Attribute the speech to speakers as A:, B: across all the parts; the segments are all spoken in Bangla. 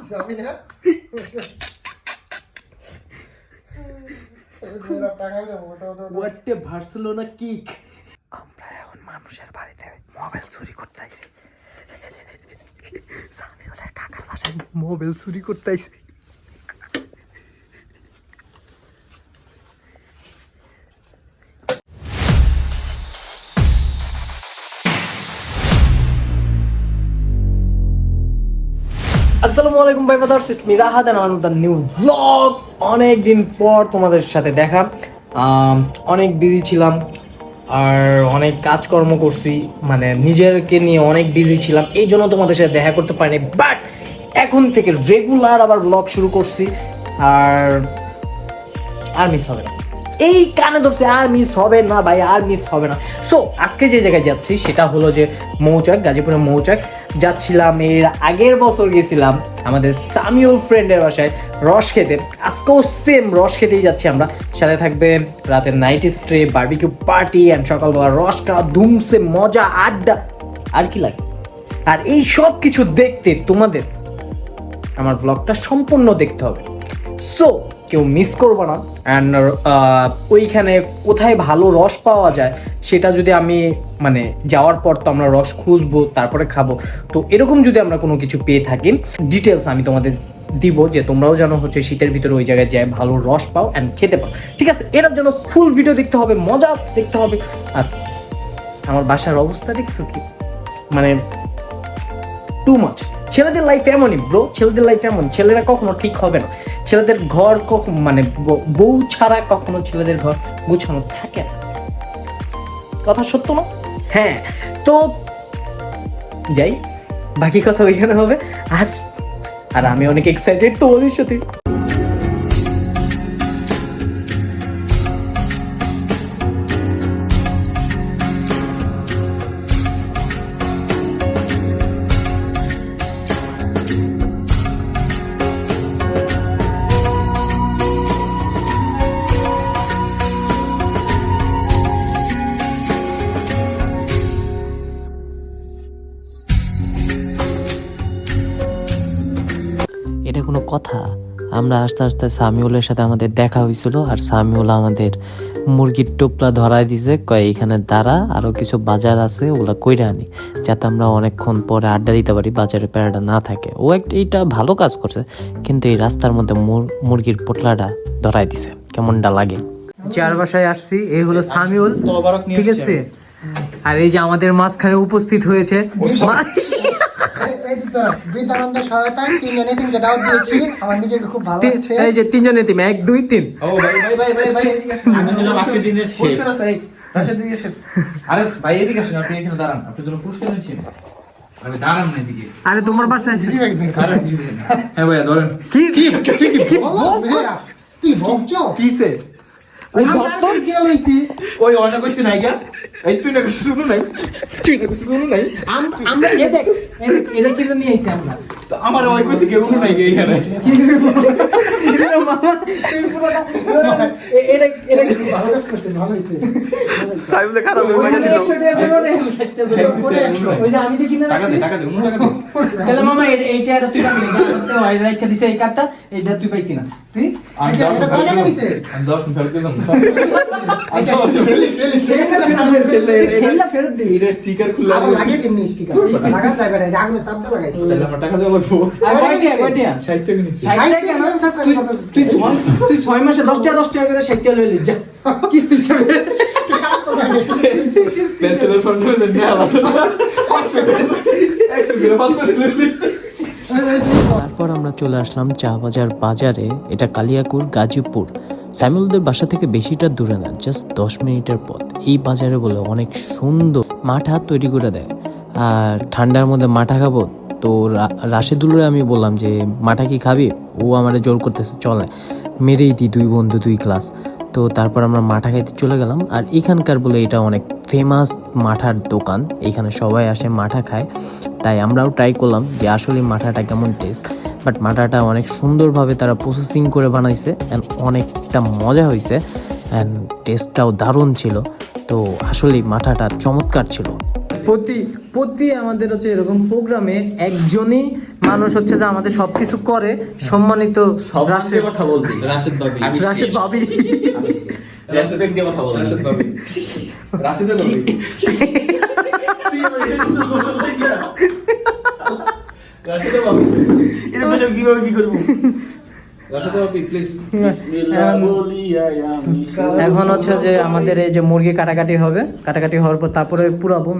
A: যাবি না
B: হোয়াট এ বার্সেলোনা কিক। আমরা এখন মানুষের বাড়িতে মোবাইল চুরি করতে আইছি। সামিউলের কাকার বাসায় মোবাইল চুরি করতে আইছি। আসসালামু আলাইকুম ভাই brothers, it's me Rahat and another new vlog. অনেক দিন পর তোমাদের সাথে দেখা। অনেক বিজি ছিলাম আর অনেক কাজকর্ম করছি, মানে নিজেকে নিয়ে অনেক বিজি ছিলাম, এই জন্য তোমাদের সাথে দেখা করতে পারিনি। বাট এখন থেকে রেগুলার আবার ব্লগ শুরু করছি আর মিস হবে না। এই কানে ধরছে, আর মিস হবে না ভাই, আর মিস হবে না। সো আজকে যে জায়গায় যাচ্ছি সেটা হলো যে মৌচাক, গাজীপুরের মৌচাক যাচ্ছিলাম। এর আগের বছর গেছিলাম আমাদের সামিউল ফ্রেন্ডের বাসায় রস খেতে। আজকেও সেম রস খেতেই যাচ্ছি আমরা। সাথে থাকবে রাতের night stay, barbecue party and সকালবেলা রস খাওয়া, ধুমসে মজা, আড্ডা, আর কি লাগে। আর এই সব কিছু দেখতে তোমাদের আমার ব্লগটা সম্পূর্ণ দেখতে হবে। সো কেউ মিস করবো না। অ্যান্ড ওইখানে কোথায় ভালো রস পাওয়া যায় সেটা যদি আমি মানে যাওয়ার পর তো আমরা রস খুঁজবো, তারপরে খাবো। তো এরকম যদি আমরা কোনো কিছু পেয়ে থাকি, ডিটেলস আমি তোমাদের দিব, যে তোমরাও যেন হচ্ছে শীতের ভিতরে ওই জায়গায় যায় ভালো রস পাও অ্যান্ড খেতে পাও। ঠিক আছে, এটার জন্য ফুল ভিডিও দেখতে হবে, মজা দেখতে হবে। আর আমার বাসার অবস্থা দেখছো কি, মানে টু মাচ। ছেলেদের লাইফ এমনই ব্রো, ছেলেদের লাইফ এমন। ছেলেরা কখনো ঠিক হবে না, ছেলেদের ঘর কখন মানে বউ ছাড়া কখনো ছেলেদের ঘর গুছানো থাকে না। কথা সত্য না? হ্যাঁ, তো যাই, বাকি কথা ওইখানে হবে। আর আমি অনেক এক্সাইটেড তোমাদের সাথে। এটা কোনো কথা? আমরা আস্তে আস্তে সামিউলের সাথে আমাদের দেখা হয়েছিল, আর সামিউল আমাদের মুরগির টোপলা ধরাই দিছে, কয় এখানে দাঁড়া, আরও কিছু বাজার আছে ওগুলা কইরা আনি, যাতে আমরা অনেকক্ষণ পরে আড্ডা দিতে পারি, বাজারের প্যারাটা না থাকে। ও এইটা ভালো কাজ করছে, কিন্তু এই রাস্তার মধ্যে মুরগির পোটলাটা ধরাই দিছে, কেমনটা লাগে। যার বাসায় আসছি এই হলো সামিউল, ঠিক আছে। আর এই যে আমাদের মাঝখানে উপস্থিত হয়েছে তিনজন এতিম, 1 2 3। আরে তোমার বাসায় কিসে ওই অনেক কিছু নাই গা, এই তুই না কিছু শুনো নাই, তুই না কিছু শুনো নাই। আমরা এটা কিনে নিয়ে আইছি আমরা। তো আমার ওই কইছে কেউ শুনো নাই এখানে। মামা তুই পুরোটা এটা ভালো কাজ করছিস, ভালো হইছে। সাইবলে খারাপ হয়ে গেল। ওই যে আমি যে কিনে রাখছি, টাকা দে, টাকা দে। তাহলে মামা এইটা এটা তুই পাবি না, তো ওই রাখা দিছে এই কার্ডটা, এইটা তুই পাইতি না। তুই আমি 10 টাকা দিছে, আমি 10 ফেরত দিলাম। আচ্ছা খেলনা ফেরত দিই, এটা স্টিকার খুলে লাগিয়ে দিন। স্টিকার লাগা যাবে না, আগুনে তাপ দাও লাগাইছি, তাহলে আমার টাকা দেওয়া লাগবে। আর কয়টা 60 টাকা নিছি। 60 টাকা না, তুই 6 মাসে 10 টাকা করে 60 টাকা লইলি, যা কিস্তি হিসাবে পেন্সিলের ফন্ড করে দেয়া আছে 100 করে 5 লইলি। তারপর আমরা চলে আসলাম চা বাজারে। এটা কালিয়াকুর, গাজীপুর। সামিউলদের বাসা থেকে বেশিটা দূরে না, জাস্ট 10 মিনিটের পথ। এই বাজারে বলে অনেক সুন্দর মাঠা তৈরি করে দেয়, আর ঠান্ডার মধ্যে মাঠা খাবো। তো রাশেদুলরে আমি বললাম যে মাঠা কি খাবি, ও আমারে জোর করতেছে, চলে মেরেই দিই, 2 বন্ধু 2 ক্লাস। তো তারপর আমরা মাঠা খাইতে চলে গেলাম। আর এখানকার বলে এটা অনেক ফেমাস মাঠার দোকান, এখানে সবাই আসে মাঠা খায়। তাই আমরাও ট্রাই করলাম যে আসলে মাঠাটা কেমন টেস্ট। বাট মাঠাটা অনেক সুন্দরভাবে তারা প্রসেসিং করে বানাইছে অ্যান্ড অনেকটা মজা হয়েছে, অ্যান্ড টেস্টটাও দারুণ ছিল। তো আসলে মাথাটা চমৎকার ছিল। প্রতি প্রতি আমাদের হচ্ছে এরকম প্রোগ্রামে একজনই মানুষ হচ্ছে যে আমাদের সবকিছু করে, সম্মানিত
C: রাশেদ কথা বলতে রাশেদ ভাবি
B: রাশেদ ভাবি।
C: রাশেদ ভাই দিয়ে কথা বলতে রাশেদ ভাবি রাশেদের ভাবি রাশেদের ভাবি এটা বসে কিভাবে কি করব রাশেদের ভাবি প্লিজ বিসমিল্লাহ বলিয়া আমি
B: এখন হচ্ছে যে আমাদের এই যে মুরগি কাটাকাটি হবে, কাটাকাটি হওয়ার পর তারপরে পুরাবো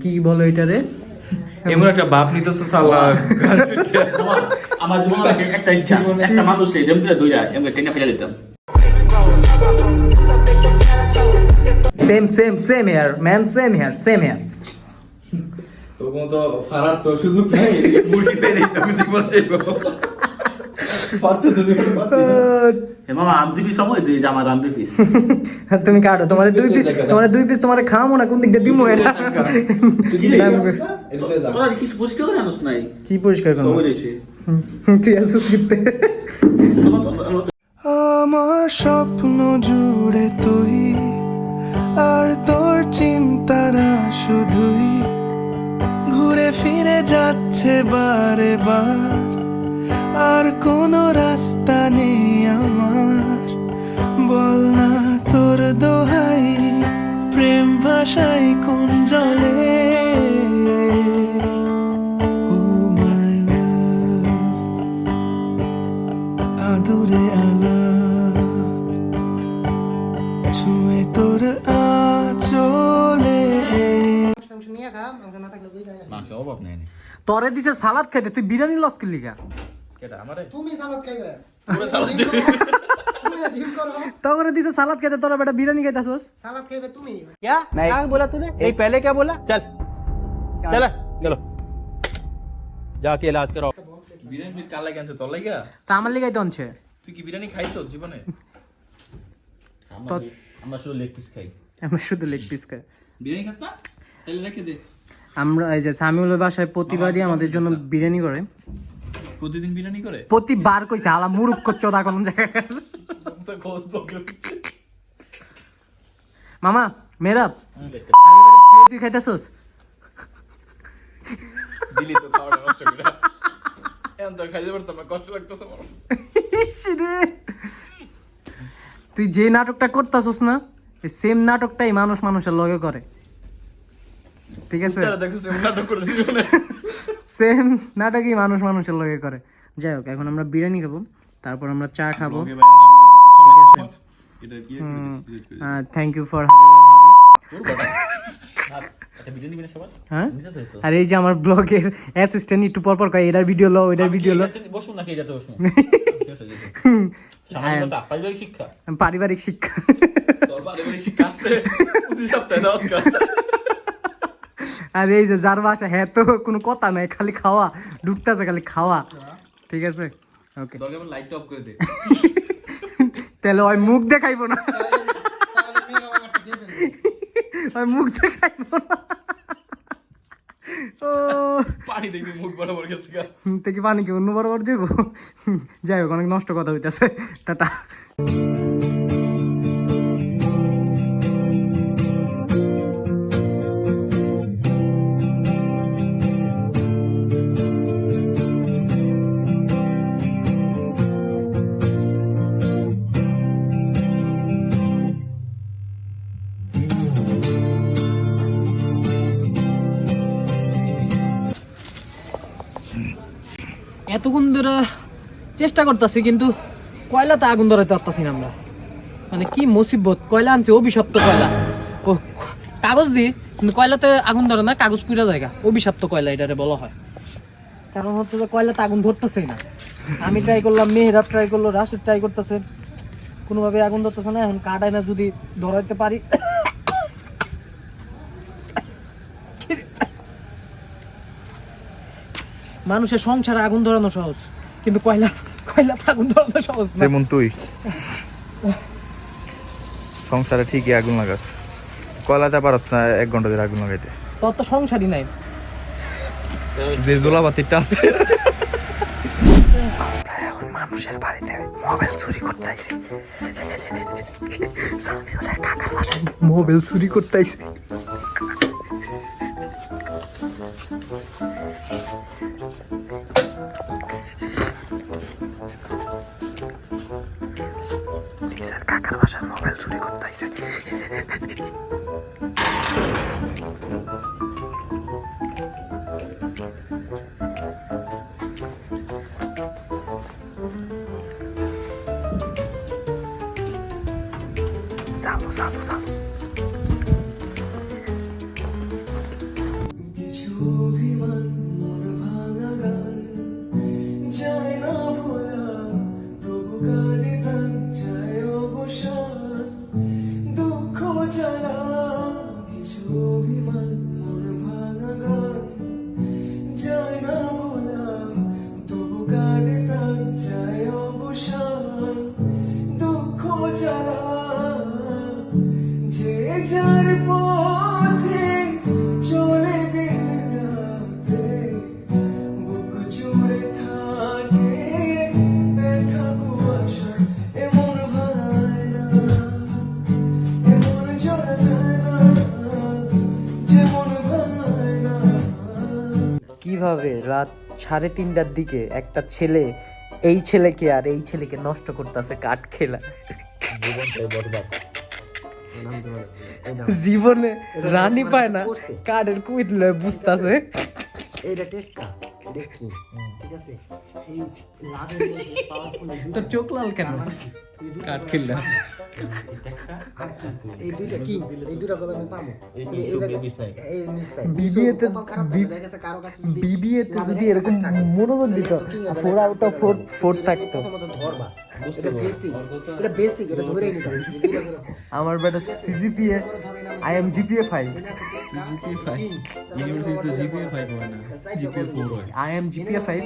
B: কি বলো এটারে,
D: এমন একটা বাপ নিতেছো সালা গান শুনছে।
C: আমার জীবনে একটা ইচ্ছা একটা মানুষ নেই যেমন দুইটা এমন টেনে ফেলে দিতাম।
B: Same here man, same here.
D: তখন তো ফারার তো সুযোগ নেই, মুরগি ফেলে আমি জীবন চাইবো পারতে তো দিবেন পারতে
C: এ মামা আম দিবি সময় দিই যে আমার আম দিবি
B: তুমি কাটো, তোমার দুই পিস তোমার খামো না, কোন দিক দিয়ে দিমু এটা?
C: তোরা কিছু পরিষ্কার করে আনস নাই
B: কি পরিষ্কার করবো?
C: সবাই এসে
B: তুই আসুস কিনতে।
E: আমার স্বপ্ন জুড়ে তুই আর তোর চিন্তারা শুধুই ঘুরে ফিরে যাচ্ছে বারে বার, আর কোনো রাস্তা নেই আমার। বল না তোর দোহাই প্রেম ভাষায় কোন জলে। ও মাই লাভ আদুরে আলাপ ছুঁয়ে তোর আঁচলে।
A: নিয়ে খা, মাংস না থাকলে বুঝ যায় না।
C: মাংস অভাব নেই
B: তরে দিছে সালাদ খাইতে, তুই বিরিয়ানি লস করলি কা?
D: কেডা আমারে
A: তুমি সালাদ খাইবে,
D: পুরো সালাদ দিবি
A: তুমি না জিম করো,
B: তরে দিছে সালাদ খাইতে, তোরা বেটা বিরিয়ানি খাইতাছস?
A: সালাদ খাইবে তুমি।
F: क्या क्या बोला तूने नहीं पहले क्या बोला चल चल चलो जाके इलाज कराओ।
D: বিরিয়ানি মিট কাল লাগে আনছে তোর লাগা?
B: তা আমার লিগাই তো আনছে।
D: তুই কি বিরিয়ানি খাইছো জীবনে?
C: আমরা শুধু লেগ পিস খাই।
B: আমরা শুধু লেগ পিস খাই।
D: বিরিয়ানি খাস না? তাহলে রেখে দে।
B: আমরা এই যে সামিউলের বাসায় প্রতিবারই আমাদের জন্য বিরিয়ানি করে।
D: প্রতিদিন বিরিয়ানি করে?
B: প্রতিবার কইছে আলা মুরুখ চোদা কোন জায়গায়।
D: তো খোঁজ প্রবলেম
B: মামা মেরাব তুই খাইতাছস?
D: দিলি তো খাওয়াটা নষ্ট করে। এখন তো খাইতে পারতাম না, কষ্ট লাগতেছে আমার।
B: ইস রে, তুই যে নাটকটা করতাছস না, এই সেম নাটকটাই মানুষ মানুষের লগে করে, ঠিক আছে?
D: তারা দেখছিস এমন নাটক করেছিস জীবনে?
B: সেম নাটকই মানুষ মানুষের লগে করে। যাই হোক, এখন আমরা বিরিয়ানি খাবো, তারপর আমরা চা খাবো।
D: ওকে ভাই আমি এটা কি
B: থ্যাংক ইউ ফর ভাবি।
C: একটা ভিডিও নিবি না সবার?
B: হ্যাঁ,
C: নিতেছ তো?
B: আর এই যে আমার ব্লগের অ্যাসিস্ট্যান্ট একটু পর পর কয় এটার ভিডিও লও, এটার ভিডিও লও।
C: বসুন নাকি এটাতে বসুন? পারিবারিক শিক্ষা।
B: পারিবারিক শিক্ষা।
D: তোর পারিবারিক শিক্ষা আছে প্রতি সপ্তাহে দাওয়াত কাজ।
B: আর এই যে যার বাসা, হ্যাঁ তো কোনো কথা নাই, খালি খাওয়া ঢুকতেছে, খালি খাওয়া, ঠিক আছে? ওকে,
D: দরকার হলে লাইটটা অফ করে দে।
B: তাহলে ওই মুখ দেখাইবো না,
A: তাহলে মেয়েরা আমারটা খেয়ে ফেলবে।
B: ওই মুখ দেখাইবো না। ও
D: পানি দেখবি মুখ বরাবর গেছে গা।
B: থেকে পানি কি অন্য বরাবর যাবো? যাই হোক, অনেক নষ্ট কথা হইতেছে, টাটা। এতক্ষণ ধরে চেষ্টা করতেছি, কিন্তু কয়লাতে আগুন ধরাইতে পারতাছি না আমরা। মানে কি মুসিবত, কয়লা আনছি অভিশপ্ত কয়লা, ও কাগজ দিই, কিন্তু কয়লাতে আগুন ধরে না, কাগজ পুরা জায়গা, অভিশপ্ত কয়লা এটারে বলা হয়। কারণ হচ্ছে যে কয়লাতে আগুন ধরতেছেই না। আমি ট্রাই করলাম, মেহেরাব ট্রাই করলো, রাশেদ ট্রাই করতেছে, কোনোভাবে আগুন ধরতেছে না। এখন কাটায় না, যদি ধরাইতে পারি। মানুষের সংসারে আগুন ধরানো সহজ, কিন্তু কয়লা আগুন ধরানো সহজ না।
G: যেমন তুই সংসারে ঠিকই আগুন লাগাস, কয়লাতে পারস না 1 ঘন্টা ধরে আগুন লাগাইতে।
B: তোর তো সংসারই নাই।
G: যে জোলাপাতিটা আছে
B: মানুষের বাড়িতে মোবাইল চুরি করতে আইছে। সামিউলের কাকার বাসায় মোবাইল চুরি করতে আইছে। কাকার বাসায় মোবাইল চুরি করতে আইছে। Salvo, salvo, salvo. কিভাবে রাত 3:30টার দিকে একটা ছেলে এই ছেলেকে আর এই ছেলেকে নষ্ট করতেছে কাঠ খেলা। জীবনে রানী পায় না, কাঠের কুইট লয় বুঝতেছে।
A: এইটা টেক্কা, এটা কি ঠিক আছে? এই লাভের মধ্যে পাওয়ারফুল
B: তোর চোখ লাল কেন? কাঠ খেলা
A: এই দুইটা কি, এই দুইটা কথা আমি পাবো। এই
B: বিবিএতে বিবিএতে যদি এরকম মনোযোগ দিত 4 আউট অফ 4 থাকতো।
A: ধরবা, এটা বেসিক, এটা বেসিক, এটা ধরেই নিতে হবে।
B: আমার বেটা CGPA I am GPA 5
D: university তো জিপিএ 5 হয় না, জিপিএ 4 হয়।
B: I am GPA 5।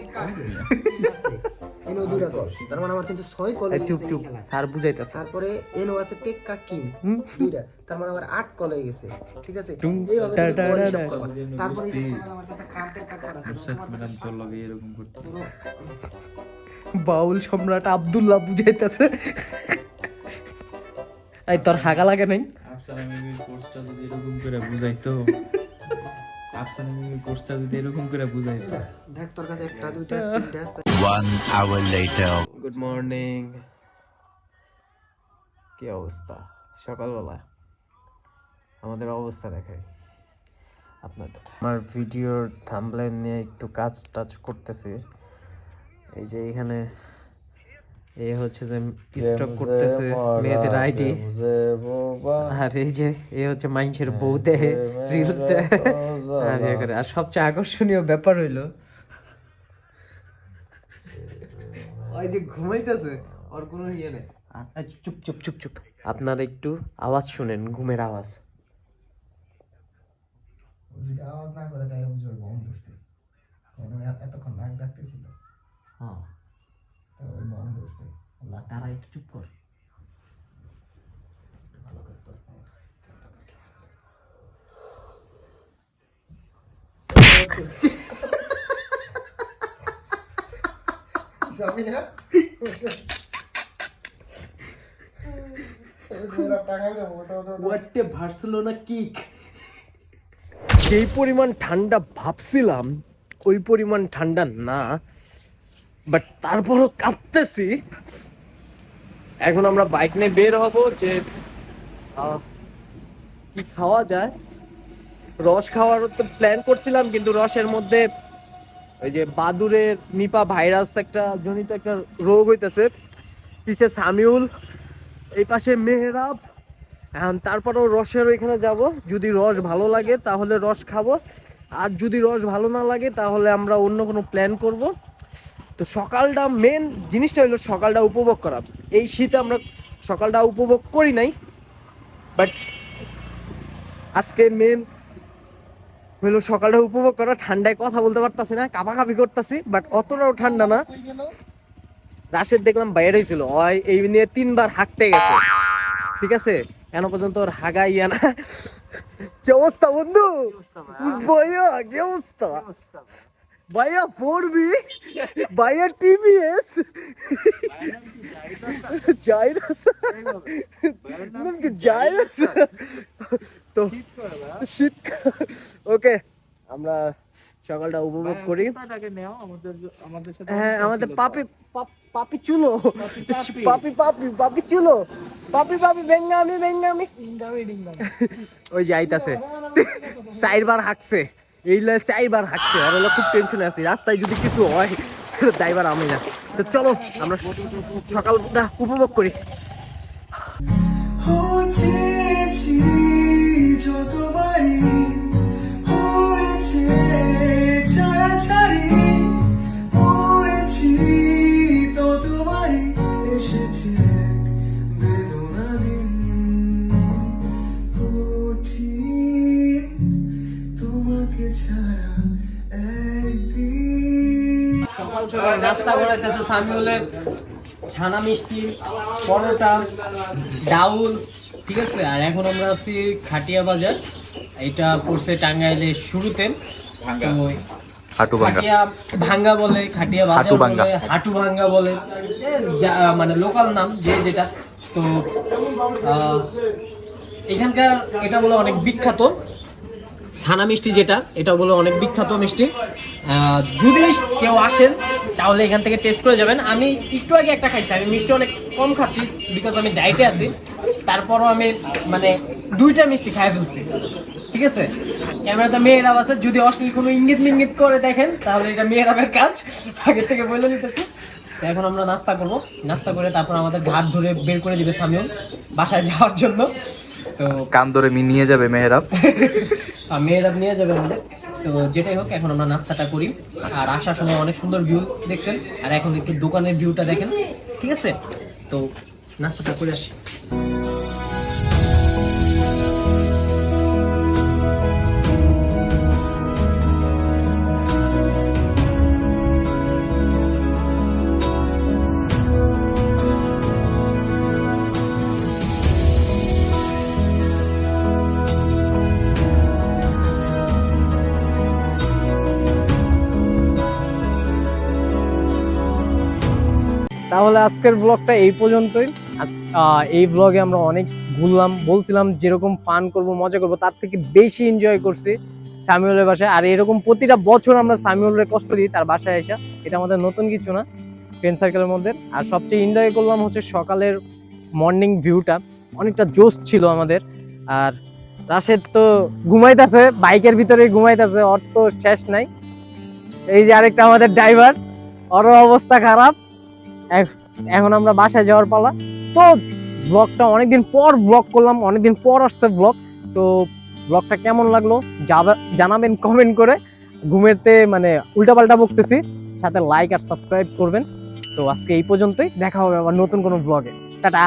A: এনো দুইটা কল, তার মানে আমার কিন্তু 6 কল।
B: চুপ চুপ, স্যার বুঝাইতাছে।
A: তারপরে এনো আছে টেক্কা কিং দুইটা, তার মানে আমার 8 কল হয়ে গেছে। ঠিক আছে, এইভাবে তারপরে আমার কাছে কার্ডের কার্ড আছে।
D: ম্যাডাম তোর লগে এরকম করতে
B: বাউল সম্রাট আব্দুল্লাহ বুঝাইতাছে। এই তোর হাগা লাগে নাই?
D: আফসানা মিমির কোর্সটা যদি এরকম করে বুঝাইতো, আফসানা মিমির কোর্সটা যদি এরকম করে বুঝাইতো।
A: দেখ তোর কাছে একটা দুইটা তিনটা আছে।
G: 1 hour later.
B: Good morning. কি অবস্থা সকালবেলা? আমাদের অবস্থা দেখাই আপনাদের। আমার ভিডিওর থাম্বনেল নিয়ে একটু কাজ টাচ করতেছি। এই যে এখানে এ হচ্ছে যে স্টক করতেছে মেয়েদের আইডি, আর এই যে এ হচ্ছে মানুষের বউ দেহে রিলস দেয়। আর সবচেয়ে আকর্ষণীয় ব্যাপার হইলো ওই যে ঘুমাইতেছে, ওর কোনো ইয়ে নেই। চুপ চুপ চুপ চুপ, আপনারা একটু আওয়াজ শুনেন, ঘুমের আওয়াজ।
A: যদি আওয়াজ না করে তাই বুঝবে বন্ধ হচ্ছে। কোনো এতক্ষণ নাক ডাকতেছিল,
B: হ্যাঁ
A: তো ওই বন্ধ হচ্ছে।
B: তারা একটু চুপ কর।
A: ভালো করে তোর যাবি না?
B: What a Barcelona kick! যেই পরিমাণ ঠান্ডা ভাবছিলাম ওই পরিমাণ ঠান্ডা না, বাট তারপরও কাঁপতেছি। এখন আমরা বাইক নিয়ে বের হব যে কি খাওয়া যায়। রস খাওয়ারও তো প্ল্যান করছিলাম, কিন্তু রসের মধ্যে ওই যে বাদুরের নিপা ভাইরাস একটা জনিত একটা রোগ হইতেছে। পিছে সামিউল, এই পাশে মেহরাব। এখন তারপরেও রসের ওইখানে যাব, যদি রস ভালো লাগে তাহলে রস খাবো, আর যদি রস ভালো না লাগে তাহলে আমরা অন্য কোনো প্ল্যান করব। তো সকালটা মেন জিনিসটা হলো সকালটা উপভোগ করা। এই শীতে আমরা সকালটা উপভোগ করি নাই, বাট আজকে মেন হলো সকালটা উপভোগ করা। ঠান্ডায় কথা বলতে পারতাছি না, কাঁপাকাঁপি করতেছি, বাট অতটাও ঠান্ডা না। রাশেদ দেখলাম বাইরে ছিল, এই নিয়ে 3 বার হাঁকতে গেছে। ঠিক আছে, এখনো পর্যন্ত ওর হাগা ইয়া না। কি অবস্থা বন্ধু? বইয়া কি অবস্থা? ভাইয়া 4B ভাইয়া টিভিএস জাইদাস নাম কি জাইদাস তো শীত ওকে আমরা সকালটা উপভোগ করি হ্যাঁ আমাদের পাপি পাপি চুলো পাপি চুলো পাপি বেঙ্গামি ওই যে আইতাছে 4 বার হাঁকছে এই লয় 4 বার হাঁকছে আর হলো খুব টেনশনে আছি রাস্তায় যদি কিছু হয় ড্রাইভার আমি না তো চলো আমরা সকালটা উপভোগ করি
E: হয়েছি যতবারই হয়েছে ছাড়াছাড়ি হয়েছি ততবারই এসেছে বেদনাদিন কঠিন তোমাকে ছাড়া একদিন
B: সকাল সকাল নাস্তা করাইতেছে সামিউলের ছানা মিষ্টি পরোটা ডাউল ঠিক আছে আর এখন আমরা আছি খাটিয়া বাজার এটা পড়ছে টাঙ্গাইলের শুরুতে তো
G: হাটুভাঙ্গা
B: খাটিয়া ভাঙ্গা বলে খাটিয়া বাজার
G: হাটুভাঙ্গা।
B: বলে হাটু ভাঙ্গা বলে মানে লোকাল নাম যে যেটা তো এখানকার এটা বলে অনেক বিখ্যাত ছানা মিষ্টি যেটা এটা বলে অনেক বিখ্যাত মিষ্টি যদি কেউ আসেন তাহলে এখান থেকে টেস্ট করে যাবেন আমি একটু আগে একটা খাইছি আমি মিষ্টি অনেক কম খাচ্ছি বিকজ আমি ডায়েটে আছি তারপরও আমি মানে 2টা মিষ্টি খাই ফেলছি ঠিক আছে ক্যামেরাতে মেয়েরা আছে যদি অশ্লীল কোনো ইঙ্গিত করে দেখেন তাহলে এটা মেয়েরাবের কাজ আগে থেকে বলে নিতেছি তো এখন আমরা নাস্তা করব নাস্তা করে তারপর আমাদের ঘাট ধরে বের করে দিবে সামিউল বাসায় যাওয়ার জন্য তো
G: কান ধরে নিয়ে যাবে মেহরাব
B: মেয়েরা নিয়ে যাবে আমাদের তো যেটাই হোক এখন আমরা নাস্তাটা করি আর আসার সময় অনেক সুন্দর ভিউ দেখছেন আর এখন একটু দোকানের ভিউটা দেখেন ঠিক আছে তো নাস্তাটা করে আসি তাহলে আজকের ব্লগটা এই পর্যন্তই এই ব্লগে আমরা অনেক ঘুরলাম বলছিলাম যেরকম ফান করব মজা করব তার থেকে বেশি এনজয় করছি সামিউলের বাসায় আর এরকম প্রতিটা বছর আমরা সামিউলের কষ্ট দিই তার বাসায় এসে এটা আমাদের নতুন কিছু না ফ্রেন্ড সার্কেলের মধ্যে আর সবচেয়ে এনজয় করলাম হচ্ছে সকালের মর্নিং ভিউটা অনেকটা জোশ ছিল আমাদের আর রাশেদ তো ঘুমাইতেছে বাইকের ভিতরে ঘুমাইতেছে ওর তো শেষ নাই এই যে আরেকটা আমাদের ড্রাইভার ওরও অবস্থা খারাপ এখন আমরা বাসায় যাওয়ার পালা তো ব্লগটা অনেকদিন পর ব্লগ করলাম অনেকদিন পর আসছে ব্লগ তো ব্লগটা কেমন লাগলো জানাবেন কমেন্ট করে ঘুমেতে মানে উল্টাপাল্টা বকতেছি সাথে লাইক আর সাবস্ক্রাইব করবেন তো আজকে এই পর্যন্তই দেখা হবে আবার নতুন কোনো ব্লগে টাটা